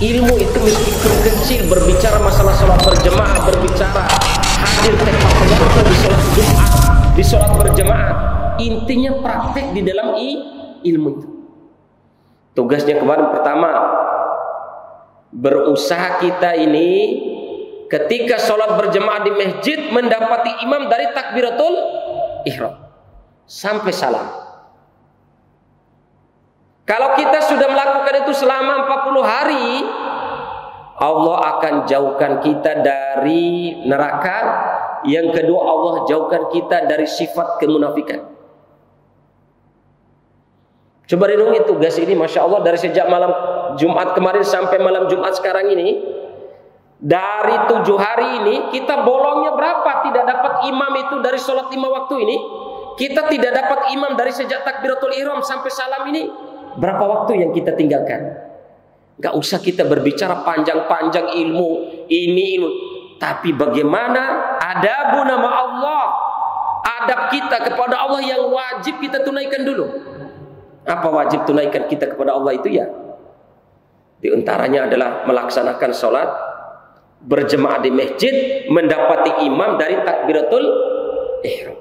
Ilmu itu meskipun kecil, berbicara masalah sholat berjamaah, berbicara hadir tepat waktu di sholat Jumat, di sholat berjamaah, intinya praktek di dalam ilmu itu. Tugasnya kemarin pertama, berusaha kita ini ketika sholat berjamaah di masjid mendapati imam dari takbiratul ihram sampai salam. Kalau kita sudah melakukan itu selama 40 hari, Allah akan jauhkan kita dari neraka. Yang kedua, Allah jauhkan kita dari sifat kemunafikan. Coba renungi tugas ini, Masya Allah, dari sejak malam Jumat kemarin sampai malam Jumat sekarang ini, dari 7 hari ini kita bolongnya berapa? Tidak dapat imam itu dari sholat 5 waktu ini. Kita tidak dapat imam dari sejak takbiratul ihram sampai salam ini. Berapa waktu yang kita tinggalkan? Gak usah kita berbicara panjang-panjang ilmu ini ilmu, tapi bagaimana adab nama Allah, adab kita kepada Allah yang wajib kita tunaikan dulu. Apa wajib tunaikan kita kepada Allah itu ya? Di antaranya adalah melaksanakan sholat berjemaah di masjid, mendapati imam dari takbiratul ihram.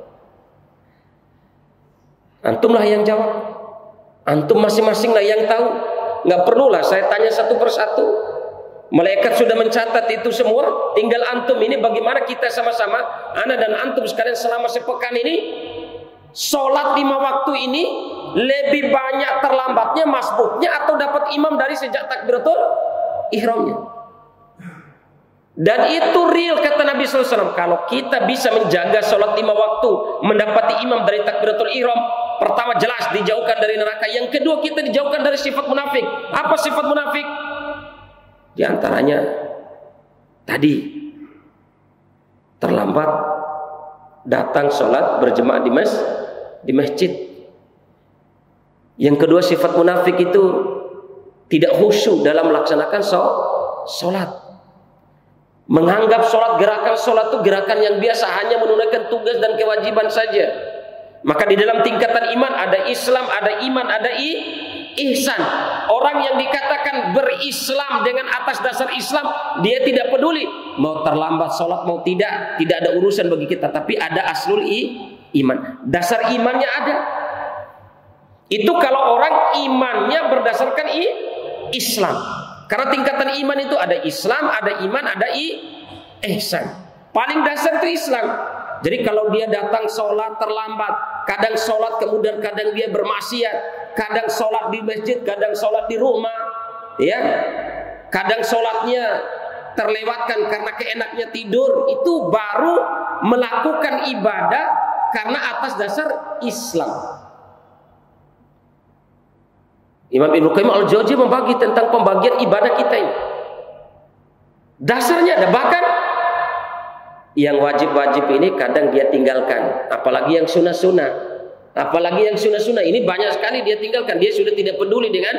Antumlah yang jawab. Antum masing-masing lah yang tahu. Nggak perlulah saya tanya satu persatu. Malaikat sudah mencatat itu semua. Tinggal antum ini bagaimana kita sama-sama, ana dan antum sekalian selama sepekan ini, sholat 5 waktu ini lebih banyak terlambatnya, masbuknya, atau dapat imam dari sejak takbiratul ihramnya. Dan itu real kata Nabi SAW. Kalau kita bisa menjaga sholat 5 waktu, mendapati imam dari takbiratul ihram, pertama jelas dijauhkan dari neraka. Yang kedua kita dijauhkan dari sifat munafik. Apa sifat munafik? Di antaranya tadi terlambat datang sholat berjemaah di masjid. Yang kedua sifat munafik itu tidak khusyuk dalam melaksanakan sholat. Menganggap sholat, gerakan sholat itu gerakan yang biasa, hanya menunaikan tugas dan kewajiban saja. Maka di dalam tingkatan iman ada Islam, ada iman, ada ihsan. Orang yang dikatakan berislam dengan atas dasar Islam, dia tidak peduli mau terlambat sholat mau tidak ada urusan bagi kita. Tapi ada aslul iman, dasar imannya ada. Itu kalau orang imannya berdasarkan Islam. Karena tingkatan iman itu ada Islam, ada iman, ada ihsan. Paling dasar itu Islam. Jadi kalau dia datang sholat terlambat, kadang sholat kemudian kadang dia bermaksiat, kadang sholat di masjid, kadang sholat di rumah, ya, kadang sholatnya terlewatkan karena keenaknya tidur, itu baru melakukan ibadah karena atas dasar Islam. Imam Ibnu Qayyim al-Jauziyah membagi tentang pembagian ibadah kita ini. Dasarnya ada, bahkan yang wajib-wajib ini kadang dia tinggalkan, apalagi yang sunnah-sunnah. Apalagi yang sunnah-sunnah ini banyak sekali dia tinggalkan. Dia sudah tidak peduli dengan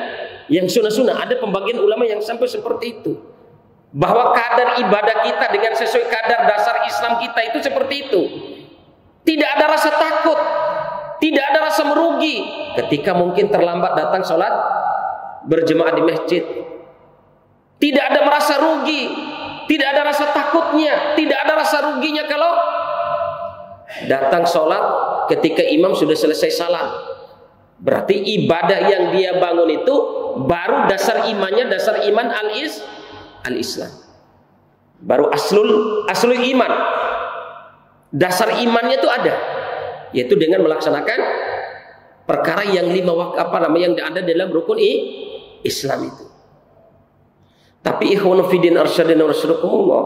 yang sunnah-sunnah. Ada pembagian ulama yang sampai seperti itu, bahwa kadar ibadah kita dengan sesuai kadar dasar Islam kita itu seperti itu. Tidak ada rasa takut, tidak ada rasa merugi ketika mungkin terlambat datang sholat berjemaah di masjid. Tidak ada merasa rugi, tidak ada rasa takutnya, tidak ada rasa ruginya kalau datang sholat ketika imam sudah selesai salam. Berarti ibadah yang dia bangun itu baru dasar imannya, dasar iman al-Islam. Baru aslul iman. Dasar imannya itu ada, yaitu dengan melaksanakan perkara yang 5 waktu yang ada dalam rukun Islam itu. Tapi ikhwanu fiddin arsyadina wasyarakumullah,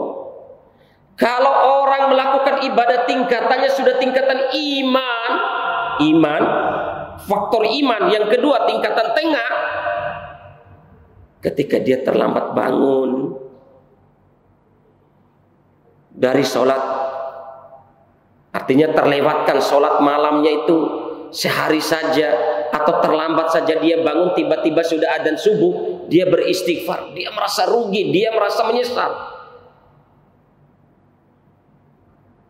kalau orang melakukan ibadah tingkatannya sudah tingkatan iman, faktor iman, yang kedua tingkatan tengah, ketika dia terlambat bangun dari sholat, artinya terlewatkan sholat malamnya itu sehari saja, atau terlambat saja dia bangun tiba-tiba sudah adzan subuh, dia beristighfar, dia merasa rugi, dia merasa menyesal.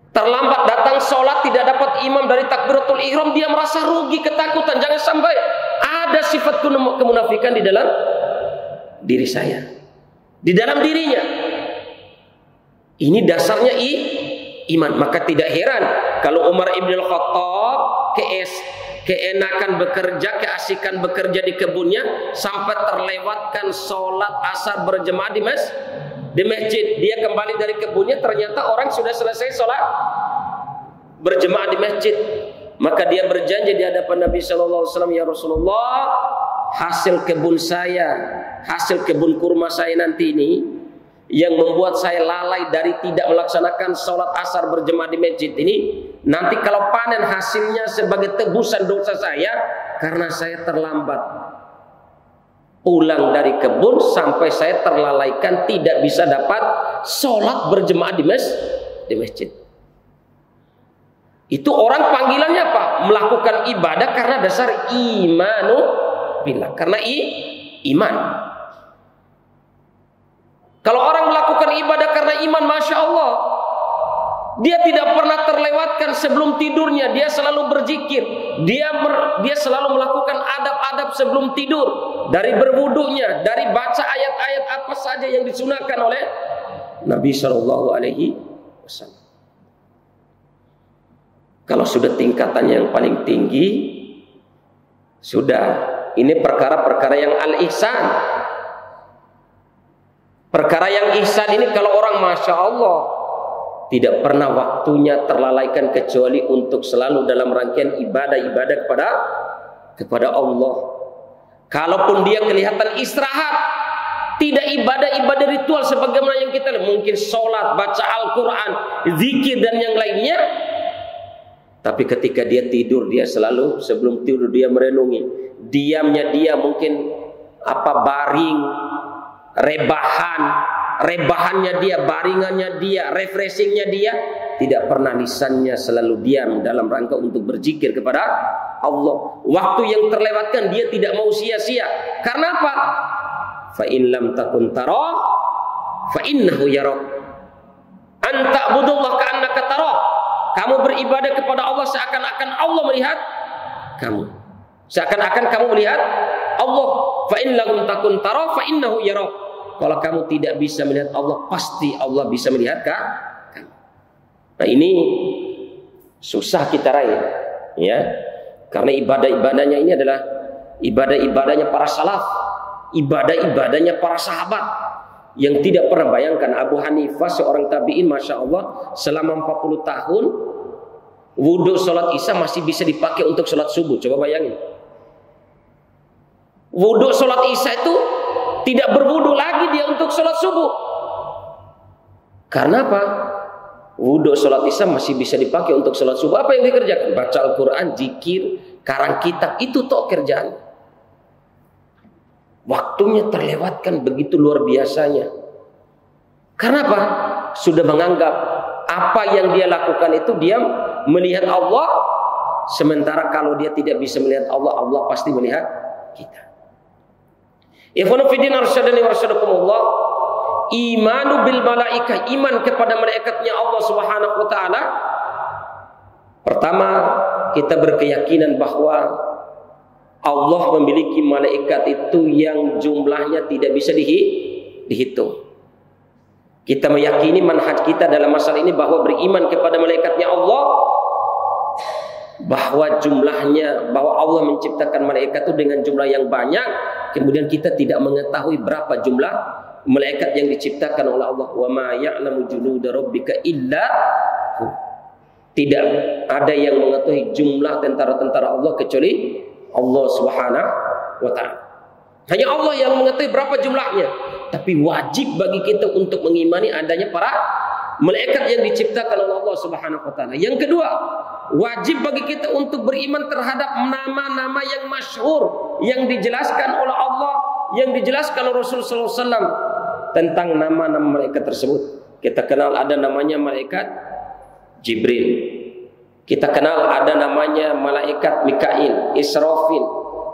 Terlambat datang sholat, tidak dapat imam dari takbiratul ihram, dia merasa rugi, ketakutan. Jangan sampai ada sifat kemunafikan di dalam diri saya, di dalam dirinya. Ini dasarnya iman. Maka tidak heran kalau Umar ibn al-Khattab keenakan bekerja, keasikan bekerja di kebunnya sampai terlewatkan sholat asar berjemaah di masjid. Dia kembali dari kebunnya, ternyata orang sudah selesai sholat berjemaah di masjid. Maka dia berjanji di hadapan Nabi sallallahu alaihi wasallam, ya Rasulullah, hasil kebun saya, hasil kebun kurma saya nanti ini yang membuat saya lalai dari tidak melaksanakan sholat asar berjemaah di masjid ini, nanti kalau panen hasilnya sebagai tebusan dosa saya karena saya terlambat pulang dari kebun sampai saya terlalaikan tidak bisa dapat sholat berjemaah di masjid. Itu orang panggilannya apa? Melakukan ibadah karena dasar imanu billah, karena iman. Kalau orang melakukan ibadah karena iman, Masya Allah, dia tidak pernah terlewatkan sebelum tidurnya, dia selalu berzikir, dia selalu melakukan adab-adab sebelum tidur, dari berwudunya, dari baca ayat-ayat apa saja yang disunahkan oleh Nabi Shallallahu Alaihi Wasallam. Kalau sudah tingkatan yang paling tinggi, sudah ini perkara-perkara yang al-ihsan. Perkara yang ihsan ini kalau orang Masya Allah tidak pernah waktunya terlalaikan kecuali untuk selalu dalam rangkaian ibadah-ibadah kepada Allah. Kalaupun dia kelihatan istirahat, tidak ibadah-ibadah ritual sebagaimana yang kita lihat, mungkin sholat, baca Al-Quran, zikir dan yang lainnya, tapi ketika dia tidur, dia selalu sebelum tidur dia merenungi. Diamnya dia mungkin baring, rebahannya dia, baringannya dia, refreshingnya dia, tidak pernah lisannya selalu diam dalam rangka untuk berzikir kepada Allah. Waktu yang terlewatkan dia tidak mau sia-sia. Karena apa? Fa in lam takun tarah fa innahu yarak. Anta budullah ka'annaka tarah. Kamu beribadah kepada Allah seakan-akan Allah melihat kamu. Seakan-akan kamu melihat Allah. Fa in lam takun tarah fa innahu yarak. Kalau kamu tidak bisa melihat Allah, pasti Allah bisa melihat kamu. Nah, ini susah kita raih, ya. Karena ibadah-ibadahnya ini adalah ibadah-ibadahnya para salaf, ibadah-ibadahnya para sahabat yang tidak pernah bayangkan. Abu Hanifah seorang tabi'in, Masya Allah, selama 40 tahun wudhu sholat isya masih bisa dipakai untuk sholat subuh. Coba bayangin, wudhu sholat isya itu tidak berwudu lagi dia untuk sholat subuh. Karena apa? Wudhu sholat isya masih bisa dipakai untuk sholat subuh. Apa yang dikerjakan? Baca Al-Quran, zikir, karang kitab. Itu toh kerjaan. Waktunya terlewatkan begitu luar biasanya. Karena apa? Sudah menganggap apa yang dia lakukan itu dia melihat Allah. Sementara kalau dia tidak bisa melihat Allah, Allah pasti melihat kita. Ikhwanu fiddin arsyadani warsyadakumullah. Imanu bil malaikah, iman kepada malaikatnya Allah Subhanahu wa taala. Pertama, kita berkeyakinan bahwa Allah memiliki malaikat itu yang jumlahnya tidak bisa dihitung. Kita meyakini manhaj kita dalam masalah ini bahwa beriman kepada malaikatnya Allah, bahwa jumlahnya, bahwa Allah menciptakan malaikat itu dengan jumlah yang banyak. Kemudian kita tidak mengetahui berapa jumlah malaikat yang diciptakan oleh Allah. Wa ma ya'lamu junuda rabbika illa hu. Tidak ada yang mengetahui jumlah tentara-tentara Allah kecuali Allah Subhanahu wa taala. Hanya Allah yang mengetahui berapa jumlahnya. Tapi wajib bagi kita untuk mengimani adanya para malaikat yang diciptakan oleh Allah Subhanahu wa taala. Yang kedua, wajib bagi kita untuk beriman terhadap nama-nama yang masyhur yang dijelaskan oleh Allah, yang dijelaskan oleh Rasulullah SAW tentang nama-nama malaikat tersebut. Kita kenal ada namanya malaikat Jibril. Kita kenal ada namanya malaikat Mikail, Israfil,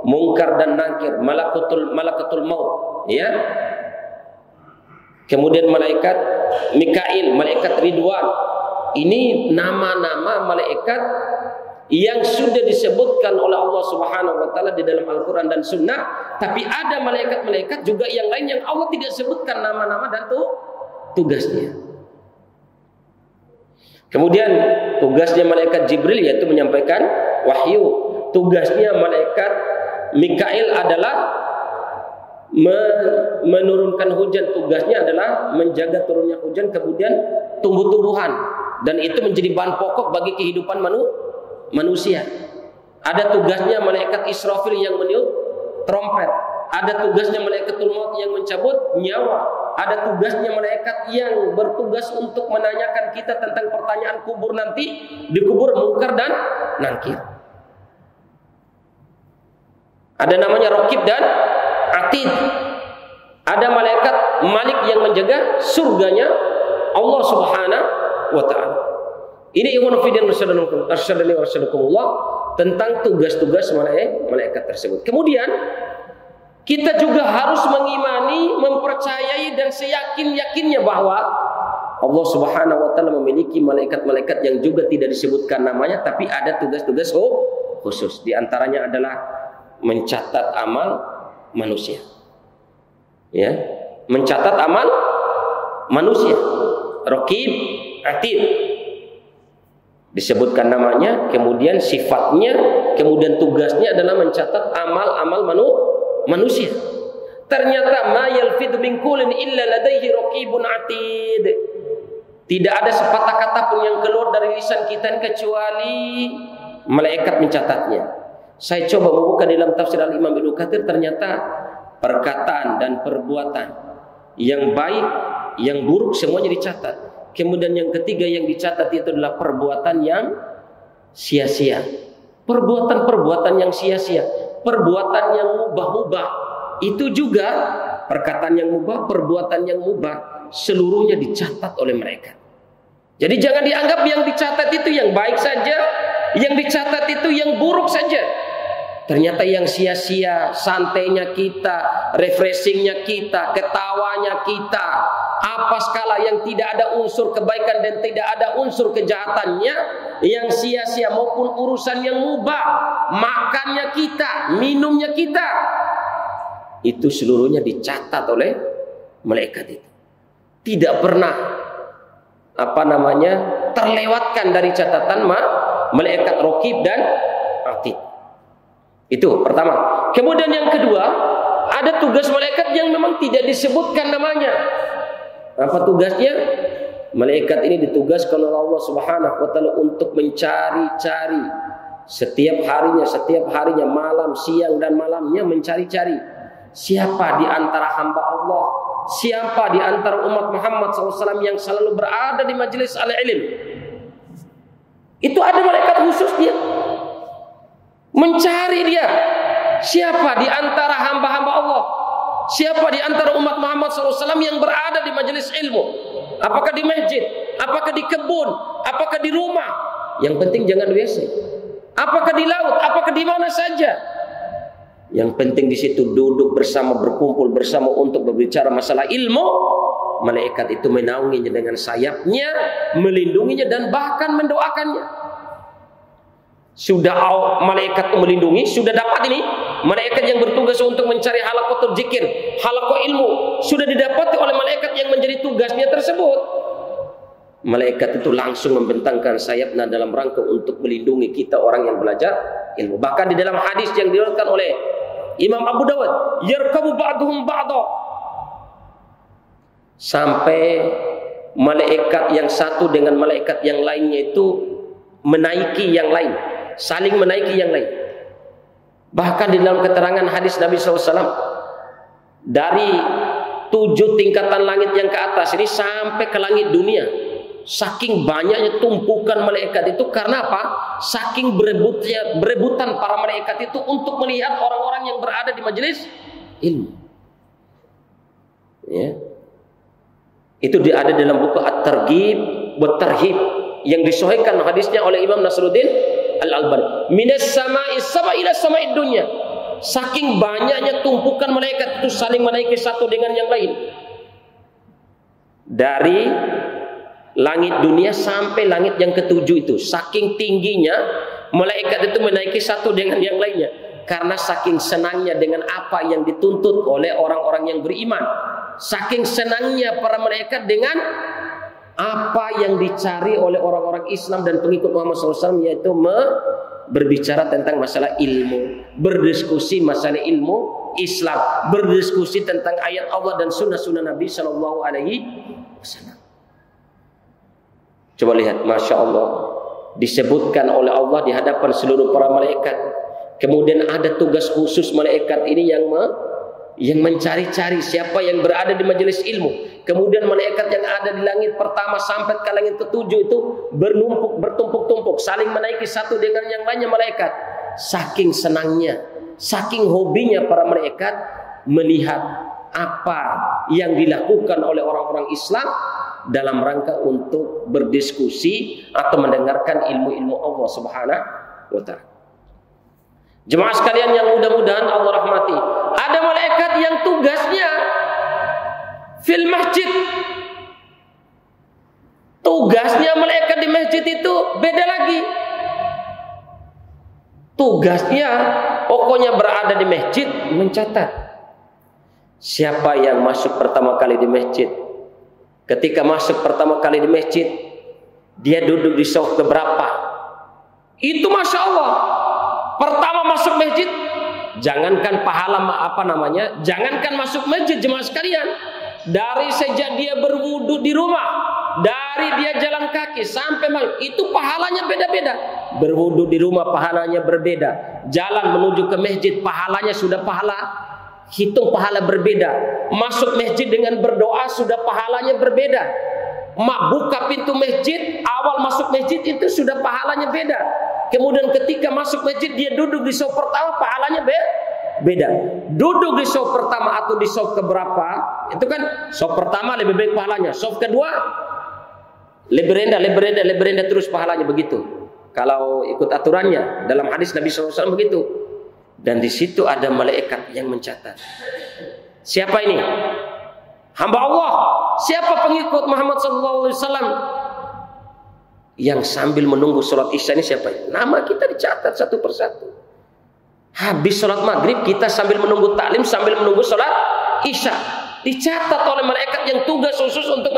Munkar dan Nakir, Malakatul Maut, ya. Kemudian malaikat Mikail, malaikat Ridwan. Ini nama-nama malaikat yang sudah disebutkan oleh Allah Subhanahu wa taala di dalam Al-Qur'an dan Sunnah, tapi ada malaikat-malaikat juga yang lain yang Allah tidak sebutkan nama-nama dan tugasnya. Kemudian tugasnya malaikat Jibril yaitu menyampaikan wahyu. Tugasnya malaikat Mikail adalah menurunkan hujan. Tugasnya adalah menjaga turunnya hujan, kemudian tumbuh-tumbuhan, dan itu menjadi bahan pokok bagi kehidupan manusia. Ada tugasnya malaikat Israfil yang meniup trompet. Ada tugasnya malaikatul maut yang mencabut nyawa. Ada tugasnya malaikat yang bertugas untuk menanyakan kita tentang pertanyaan kubur nanti di kubur Munkar dan Nakir. Ada namanya Raqib dan Atid. Ada malaikat Malik yang menjaga surganya Allah Subhanahu wa taala. Ini ikhwan fillah arsyadani wa arsyadukumullah tentang tugas-tugas malaikat tersebut. Kemudian kita juga harus mengimani, mempercayai dan seyakin-yakinnya bahwa Allah Subhanahu wa taala memiliki malaikat-malaikat yang juga tidak disebutkan namanya, tapi ada tugas-tugas khusus. Di antaranya adalah mencatat amal manusia. Ya, mencatat amal manusia. Raqib, Atid. Disebutkan namanya, kemudian sifatnya, kemudian tugasnya adalah mencatat amal-amal manusia. Ternyata ma yalfidhu min qawlin illa ladaihi raqibun atid. Tidak ada sepatah kata pun yang keluar dari lisan kita kecuali malaikat mencatatnya. Saya coba membuka dalam tafsir Al-Imam Ibnu Katsir, ternyata perkataan dan perbuatan yang baik, yang buruk semuanya dicatat. Kemudian yang ketiga yang dicatat itu adalah perbuatan yang sia-sia. Perbuatan-perbuatan yang sia-sia, perbuatan yang mubah-mubah, itu juga perkataan yang mubah, perbuatan yang mubah, seluruhnya dicatat oleh mereka. Jadi jangan dianggap yang dicatat itu yang baik saja, yang dicatat itu yang buruk saja. Ternyata yang sia-sia, santainya kita, refreshingnya kita, ketawanya kita, apa skala yang tidak ada unsur kebaikan dan tidak ada unsur kejahatannya, yang sia-sia maupun urusan yang mubah, makannya kita, minumnya kita, itu seluruhnya dicatat oleh malaikat itu. Tidak pernah terlewatkan dari catatan malaikat Raqib dan Atid. Itu pertama. Kemudian yang kedua, ada tugas malaikat yang memang tidak disebutkan namanya. Apa tugasnya? Malaikat ini ditugaskan oleh Allah Subhanahu wa taala untuk mencari-cari setiap harinya, malam, siang dan malamnya mencari-cari siapa di antara hamba Allah, siapa di antara umat Muhammad SAW yang selalu berada di majelis al-ilm. Itu ada malaikat khusus dia. Mencari dia siapa di antara hamba-hamba Allah, siapa di antara umat Muhammad SAW yang berada di majelis ilmu, apakah di masjid, apakah di kebun, apakah di rumah, yang penting jangan WC, apakah di laut, apakah di mana saja, yang penting di situ duduk bersama, berkumpul bersama untuk berbicara masalah ilmu. Malaikat itu menaunginya dengan sayapnya, melindunginya dan bahkan mendoakannya. Sudah malaikat melindungi, sudah dapat ini malaikat yang bertugas untuk mencari halaqatul zikir, halaqah ilmu, sudah didapati oleh malaikat yang menjadi tugasnya tersebut. Malaikat itu langsung membentangkan sayapnya dalam rangka untuk melindungi kita orang yang belajar ilmu. Bahkan di dalam hadis yang diriwayatkan oleh Imam Abu Dawud, yarkabu ba'duhum ba'dha, sampai malaikat yang satu dengan malaikat yang lainnya itu menaiki yang lain, saling menaiki yang lain. Bahkan di dalam keterangan hadis Nabi SAW, dari 7 tingkatan langit yang ke atas ini sampai ke langit dunia, saking banyaknya tumpukan malaikat itu. Karena apa? Saking berebutan para malaikat itu untuk melihat orang-orang yang berada di majelis ilmu. Ya. Itu ada dalam buku At-Targhib wa Tarhib yang disahihkan hadisnya oleh Imam Nasruddin Al-Albani. Minas sama'i sama ila sama'id dunya. Saking banyaknya tumpukan malaikat itu saling menaiki satu dengan yang lain. Dari langit dunia sampai langit yang ketujuh itu, saking tingginya malaikat itu menaiki satu dengan yang lainnya karena saking senangnya dengan apa yang dituntut oleh orang-orang yang beriman, saking senangnya para malaikat dengan apa yang dicari oleh orang-orang Islam dan pengikut Muhammad SAW, yaitu berbicara tentang masalah ilmu, berdiskusi masalah ilmu Islam, berdiskusi tentang ayat Allah dan sunnah-sunnah Nabi Shallallahu Alaihi Wasallam. Coba lihat, masya Allah, disebutkan oleh Allah di hadapan seluruh para malaikat. Kemudian ada tugas khusus malaikat ini yang mencari-cari siapa yang berada di majelis ilmu. Kemudian malaikat yang ada di langit pertama sampai ke langit ketujuh itu bertumpuk-tumpuk, saling menaiki satu dengan yang lainnya malaikat. Saking senangnya, saking hobinya para malaikat melihat apa yang dilakukan oleh orang-orang Islam dalam rangka untuk berdiskusi atau mendengarkan ilmu-ilmu Allah Subhanahu wa Ta'ala. Jemaah sekalian yang mudah-mudahan Allah rahmati, ada malaikat yang tugasnya fil masjid. Tugasnya malaikat di masjid itu beda lagi. Tugasnya pokoknya berada di masjid mencatat siapa yang masuk pertama kali di masjid. Ketika masuk pertama kali di masjid, dia duduk di saf keberapa. Itu masya Allah. Pertama masuk masjid, jangankan pahala jangankan masuk masjid jemaah sekalian, dari sejak dia berwudu di rumah, dari dia jalan kaki sampai itu pahalanya beda-beda. Berwudu di rumah pahalanya berbeda, jalan menuju ke masjid pahalanya sudah hitung pahala berbeda, masuk masjid dengan berdoa sudah pahalanya berbeda, buka pintu masjid, awal masuk masjid itu sudah pahalanya beda. Kemudian ketika masuk masjid dia duduk di saf pertama pahalanya beda. Duduk di saf pertama atau di saf keberapa, itu kan saf pertama lebih baik pahalanya, saf kedua lebih rendah terus pahalanya begitu. Kalau ikut aturannya dalam hadis Nabi SAW begitu. Dan di situ ada malaikat yang mencatat. Siapa ini? Hamba Allah. Siapa pengikut Muhammad SAW? Yang sambil menunggu sholat isya ini siapa? Nama kita dicatat satu persatu. Habis sholat maghrib kita sambil menunggu taklim, sambil menunggu sholat isya, dicatat oleh malaikat yang tugas khusus untuk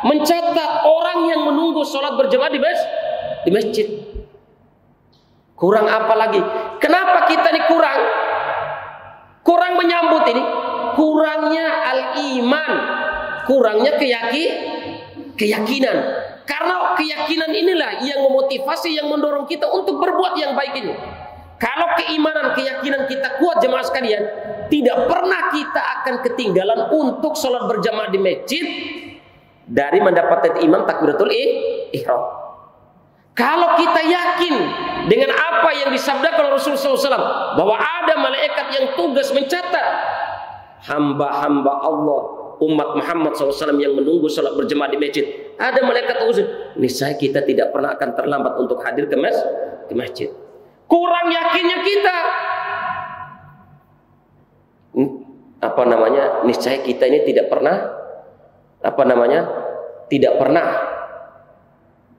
mencatat orang yang menunggu sholat berjamaah di masjid. Kurang apa lagi? Kenapa kita ini kurang menyambut ini? Kurangnya al-iman, kurangnya keyakinan. Karena keyakinan inilah yang memotivasi, yang mendorong kita untuk berbuat yang baik ini. Kalau keimanan, keyakinan kita kuat jemaah sekalian, tidak pernah kita akan ketinggalan untuk sholat berjamaah di masjid dari mendapatkan imam takbiratul ihram. Kalau kita yakin dengan apa yang disabdakan Rasulullah SAW, bahwa ada malaikat yang tugas mencatat hamba-hamba Allah, umat Muhammad SAW yang menunggu sholat berjamaah di masjid, ada malaikat khusus, niscaya kita tidak pernah akan terlambat untuk hadir ke masjid. Kurang yakinnya kita, niscaya kita ini tidak pernah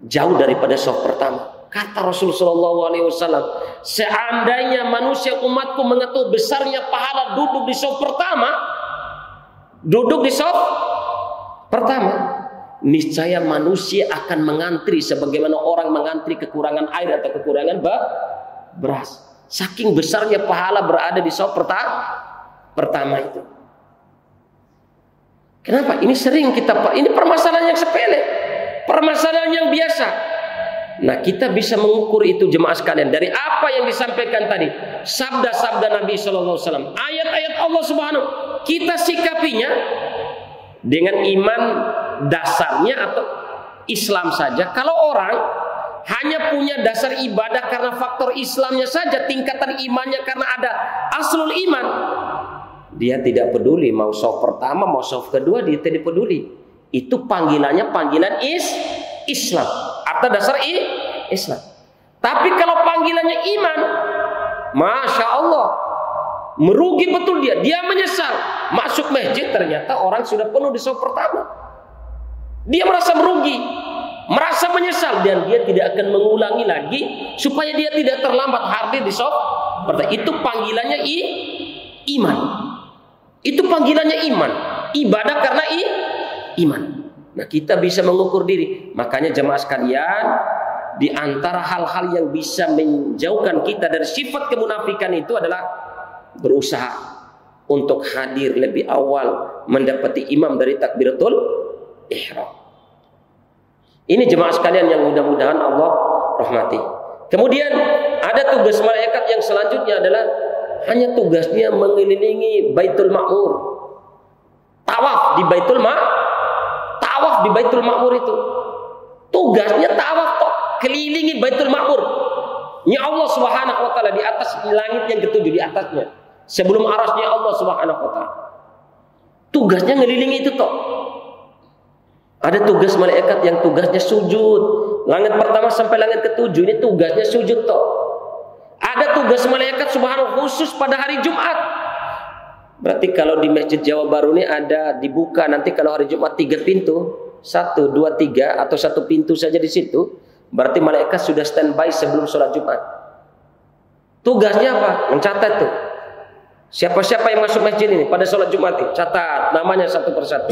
jauh daripada shaf pertama. Kata Rasulullah SAW, seandainya manusia umatku mengetahui besarnya pahala duduk di shaf pertama, niscaya manusia akan mengantri sebagaimana orang mengantri kekurangan air atau kekurangan beras. Saking besarnya pahala berada di shaf pertama itu. Kenapa? Ini permasalahan yang sepele, permasalahan yang biasa. Nah, kita bisa mengukur itu jemaah sekalian dari apa yang disampaikan tadi, sabda-sabda Nabi SAW, ayat-ayat Allah Subhanahu. Kita sikapinya dengan iman dasarnya atau Islam saja. Kalau orang hanya punya dasar ibadah karena faktor Islamnya saja, tingkatan imannya karena ada aslul iman, dia tidak peduli mau shaf pertama mau shaf kedua, dia tidak peduli. Itu panggilannya panggilan Islam atau dasar Islam. Tapi kalau panggilannya iman, masya Allah, merugi betul dia menyesal masuk masjid ternyata orang sudah penuh di shaf pertama, dia merasa merugi. merasa menyesal, dan dia tidak akan mengulangi lagi supaya dia tidak terlambat hadir di sholat. Itu panggilannya iman. Itu panggilannya iman. Ibadah karena iman. Nah, kita bisa mengukur diri. Makanya jemaah sekalian, di antara hal-hal yang bisa menjauhkan kita dari sifat kemunafikan itu adalah berusaha untuk hadir lebih awal mendapati imam dari takbiratul ihram. Ini jemaah sekalian yang mudah-mudahan Allah rahmati. Kemudian ada tugas malaikat yang selanjutnya adalah hanya tugasnya mengelilingi Baitul Ma'mur. Tawaf di Baitul Ma'mur itu. Tugasnya tawaf toh, kelilingi Baitul Ma'mur. Ya Allah Subhanahu wa taala di atas langit yang ketujuh, di atasnya. Sebelum arasnya Allah Subhanahu wa taala. Tugasnya ngelilingi itu toh. Ada tugas malaikat yang tugasnya sujud. Langit pertama sampai langit ketujuh ini tugasnya sujud toh. Ada tugas malaikat subhanahu khusus pada hari Jumat. Berarti kalau di Masjid Jawa Baru ini ada dibuka nanti kalau hari Jumat 3 pintu, 1, 2, 3 atau 1 pintu saja di situ, berarti malaikat sudah standby sebelum sholat Jumat. Tugasnya apa? Mencatat tuh. Siapa-siapa yang masuk masjid ini pada sholat Jumat ini, catat namanya satu persatu.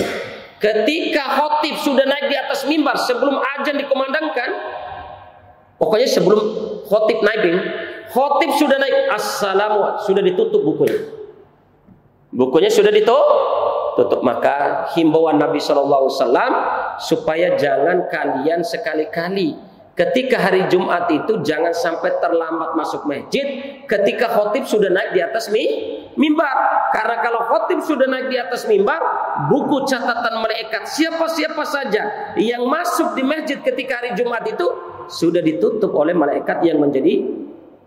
Ketika khotib sudah naik di atas mimbar sebelum azan dikumandangkan, pokoknya sebelum khotib naik, khotib sudah naik, assalamu, sudah ditutup bukunya. Bukunya sudah ditutup. Maka himbauan Nabi SAW supaya jangan kalian sekali-kali ketika hari Jumat itu jangan sampai terlambat masuk masjid ketika khotib sudah naik di atas mimbar. Karena kalau khotib sudah naik di atas mimbar, buku catatan malaikat siapa-siapa saja yang masuk di masjid ketika hari Jumat itu sudah ditutup oleh malaikat yang menjadi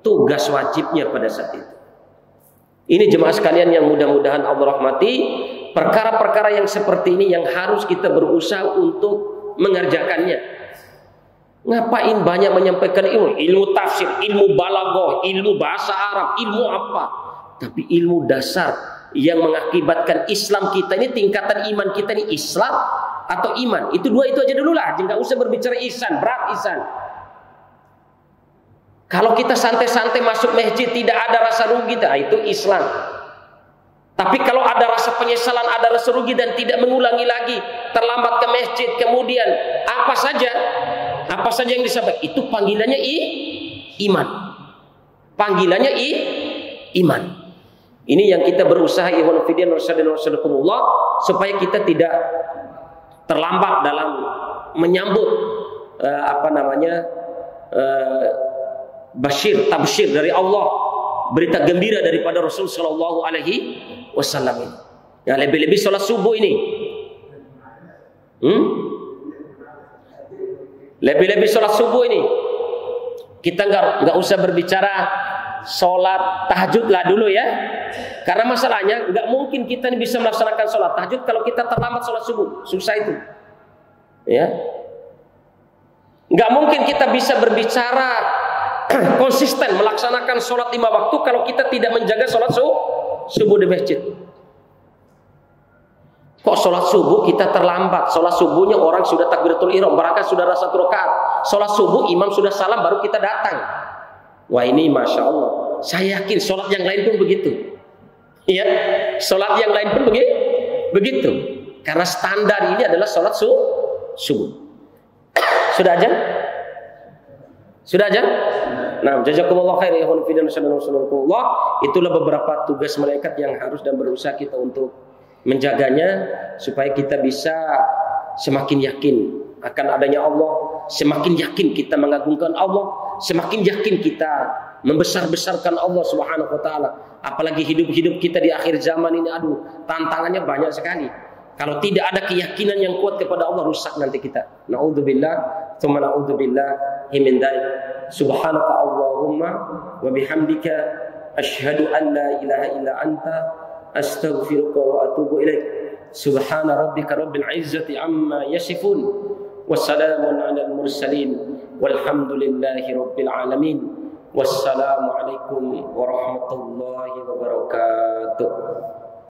tugas wajibnya pada saat itu. Ini jemaah sekalian yang mudah-mudahan Allah rahmati, perkara-perkara yang seperti ini yang harus kita berusaha untuk mengerjakannya. Ngapain banyak menyampaikan ilmu tafsir, ilmu balaghah, ilmu bahasa Arab, ilmu apa? Tapi ilmu dasar yang mengakibatkan Islam kita ini, tingkatan iman kita ini Islam atau iman. Itu dua itu aja dulu lah, jangan usah berbicara ihsan, berat ihsan. Kalau kita santai-santai masuk masjid tidak ada rasa rugi, itu Islam. Tapi kalau ada rasa penyesalan, ada rasa rugi dan tidak mengulangi lagi, terlambat ke masjid, kemudian apa saja yang disampaikan, itu panggilannya iman. Panggilannya iman. Ini yang kita berusaha ikhwan fillah rasyidullah supaya kita tidak terlambat dalam menyambut tabsyir dari Allah, berita gembira daripada Rasul sallallahu alaihi wasallam ini. Ya, lebih-lebih salat subuh ini. Lebih-lebih salat subuh ini. Kita enggak usah berbicara salat tahajud lah dulu ya. Karena masalahnya enggak mungkin kita ini bisa melaksanakan salat tahajud kalau kita terlambat salat subuh. Susah itu. Ya. Enggak mungkin kita bisa berbicara konsisten melaksanakan sholat 5 waktu kalau kita tidak menjaga sholat subuh di masjid. Kok sholat subuh kita terlambat? Sholat subuhnya orang sudah takbiratul ihram, berangkat sudah rasa rakaat. Sholat subuh imam sudah salam baru kita datang. Wah ini masya Allah. Saya yakin sholat yang lain pun begitu. Iya, sholat yang lain pun begitu. Karena standar ini adalah sholat subuh. Sudah aja? Sudah aja? Nah, jazakumullah khair ya ikhwan fillah rahimakumullah. Itulah beberapa tugas malaikat yang harus dan berusaha kita untuk menjaganya supaya kita bisa semakin yakin akan adanya Allah, semakin yakin kita mengagungkan Allah, semakin yakin kita membesar-besarkan Allah Subhanahu wa taala. Apalagi hidup-hidup kita di akhir zaman ini, aduh, tantangannya banyak sekali. Kalau tidak ada keyakinan yang kuat kepada Allah, rusak nanti kita. Na'udzubillah, tsumma na'udzubillah min dzalik. Subhanaka Allahumma wa bihamdika asyhadu an la ilaha illa anta astaghfiruka wa atubu ilaik. Subhana rabbika rabbil izzati amma yasifun wa salamun 'alal mursalin walhamdulillahi rabbil alamin. Wassalamu alaikum warahmatullahi wabarakatuh.